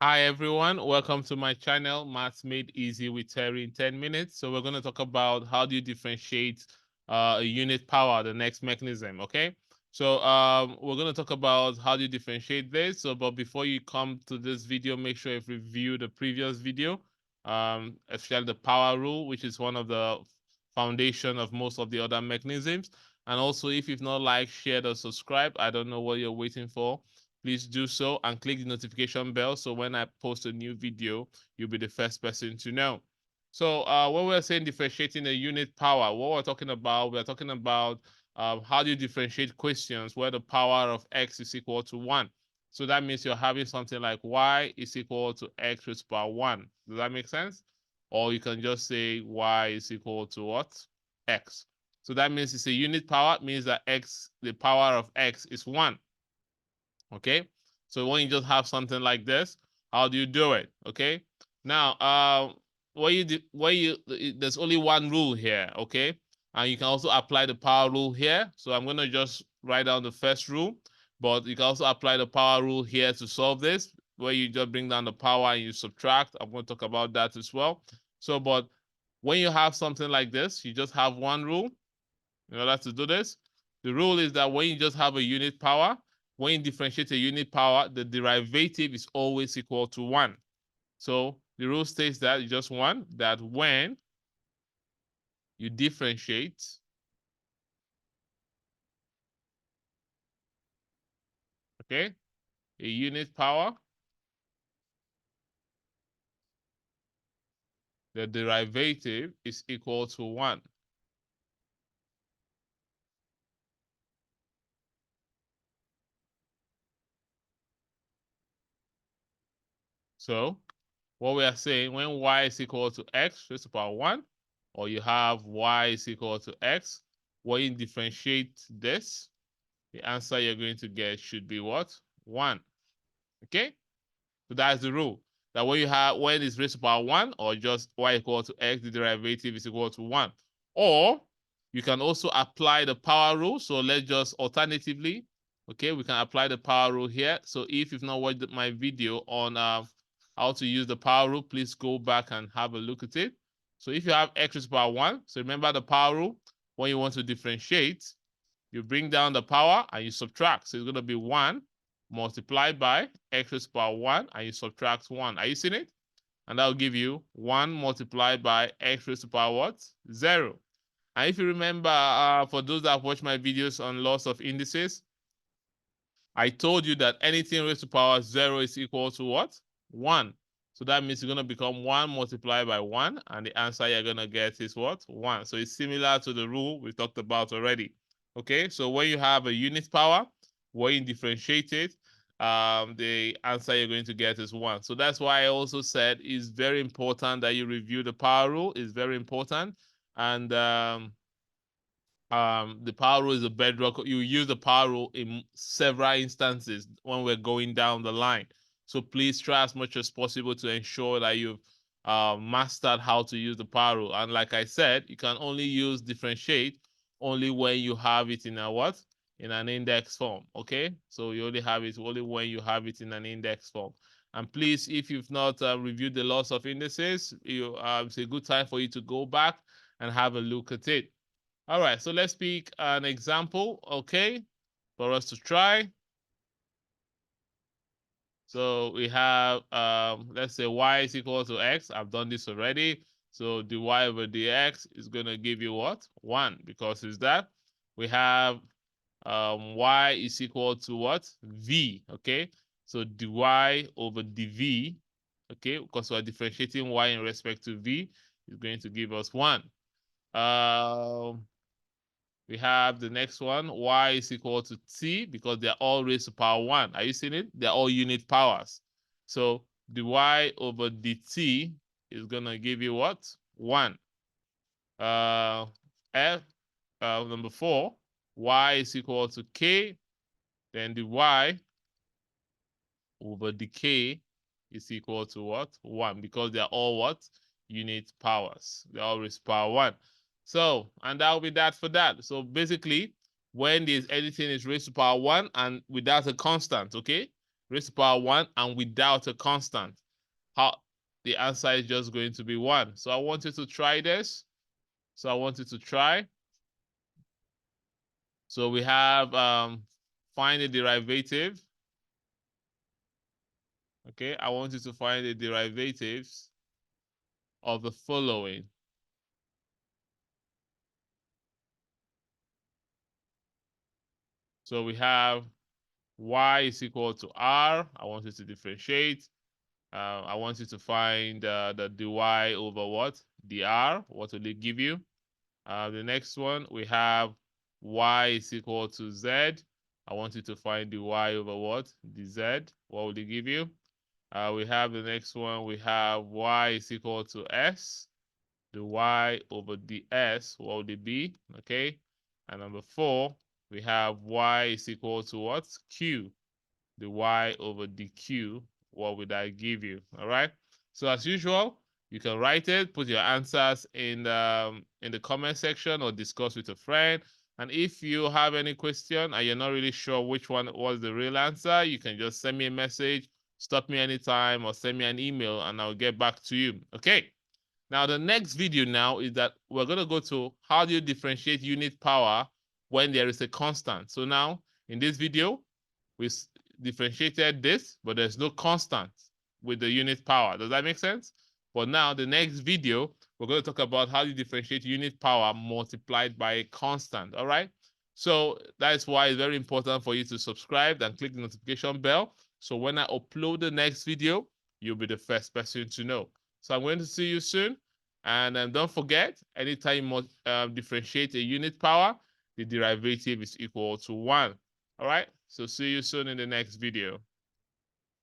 Hi everyone, welcome to my channel, Maths Made Easy with Terry in 10 minutes. So we're going to talk about how do you differentiate a unit power, the next mechanism, okay? So we're going to talk about how do you differentiate this. So, but before you come to this video, make sure you've reviewed the previous video, especially the power rule, which is one of the foundation of most of the other mechanisms. And also, if you've not liked, shared, or subscribed, I don't know what you're waiting for. Please do so and click the notification bell so when I post a new video, you'll be the first person to know. So when we're saying differentiating a unit power, what we're talking about how do you differentiate questions where the power of x is equal to 1. So that means you're having something like y is equal to x raised to power 1. Does that make sense? Or you can just say y is equal to what? X. So that means it's a unit power, means that x, the power of x is 1. Okay, so when you just have something like this, how do you do it? Okay, now there's only one rule here. Okay, and you can also apply the power rule here. So I'm going to just write down the first rule, but you can also apply the power rule here to solve this, where you just bring down the power and you subtract. I'm going to talk about that as well. So but when you have something like this, you just have one rule in order to do this. The rule is that when you just have a unit power, when you differentiate a unit power, the derivative is always equal to 1. So the rule states that it's just one, that when you differentiate okay, a unit power, the derivative is equal to 1. So what we are saying, when y is equal to x raised to power 1, or you have y is equal to x, when you differentiate this, the answer you're going to get should be what? 1. Okay? So that's the rule. That when you have when it's raised to power 1 or just y equal to x, the derivative is equal to 1. Or you can also apply the power rule. So let's just alternatively, okay, we can apply the power rule here. So if you've not watched my video on how to use the power rule, please go back and have a look at it. So if you have x raised to power 1, so remember the power rule, when you want to differentiate, you bring down the power and you subtract. So it's going to be 1 multiplied by x raised to power 1 and you subtract 1. Are you seeing it? And that will give you 1 multiplied by x raised to power what? 0. And if you remember, for those that watch my videos on loss of indices, I told you that anything raised to power 0 is equal to what? 1. So that means you're going to become 1 multiplied by 1, and the answer you're going to get is what? 1. So it's similar to the rule we talked about already. Okay, so when you have a unit power, when you differentiate it, the answer you're going to get is 1. So that's why I also said it's very important that you review the power rule. It's very important. And the power rule is a bedrock. You use the power rule in several instances when we're going down the line. So please try as much as possible to ensure that you've mastered how to use the power rule. And like I said, you can only use differentiate only when you have it in a what? In an index form. Okay, so you only have it only when you have it in an index form. And please, if you've not reviewed the loss of indices, it's a good time for you to go back and have a look at it. All right, so let's pick an example, okay, for us to try. So we have, let's say y is equal to x. I've done this already. So dy over dx is going to give you what? 1, because it's that. We have y is equal to what? V, okay? So dy over dv, okay, because we're differentiating y in respect to v, is going to give us 1. We have the next one, y is equal to t, because they're all raised to power 1. Are you seeing it? They're all unit powers. So dy over dt is going to give you what? 1. Uh, F, number 4, y is equal to k, then dy over dk is equal to what? 1, because they're all what? Unit powers. They're all raised to power 1. So, and that will be that for that. So basically, when there's anything is raised to power 1 and without a constant, okay? raised to the power 1 and without a constant. How the answer is just going to be 1. So I want you to try this. So I want you to try. So we have find a derivative. Okay, I want you to find the derivatives of the following. So we have y is equal to r. I want you to differentiate. I want you to find the dy over what? dr. What will it give you? The next one, we have y is equal to z. I want you to find dy over what? dz. What will it give you? We have the next one, we have y is equal to s. The y over ds, what would it be? Okay. And number 4, we have y is equal to what? Q. The y over dq, what would I give you? All right. So as usual, you can write it, put your answers in the comment section or discuss with a friend. And if you have any question and you're not really sure which one was the real answer, you can just send me a message, stop me anytime, or send me an email and I'll get back to you. Okay. Now, the next video now is that we're going to go to how do you differentiate unit power when there is a constant. So now, in this video, we differentiated this, but there's no constant with the unit power. Does that make sense? But now, the next video, we're going to talk about how you differentiate unit power multiplied by a constant, all right? So that is why it's very important for you to subscribe and click the notification bell. So when I upload the next video, you'll be the first person to know. So I'm going to see you soon. And don't forget, anytime you differentiate a unit power, the derivative is equal to 1. All right? So see you soon in the next video.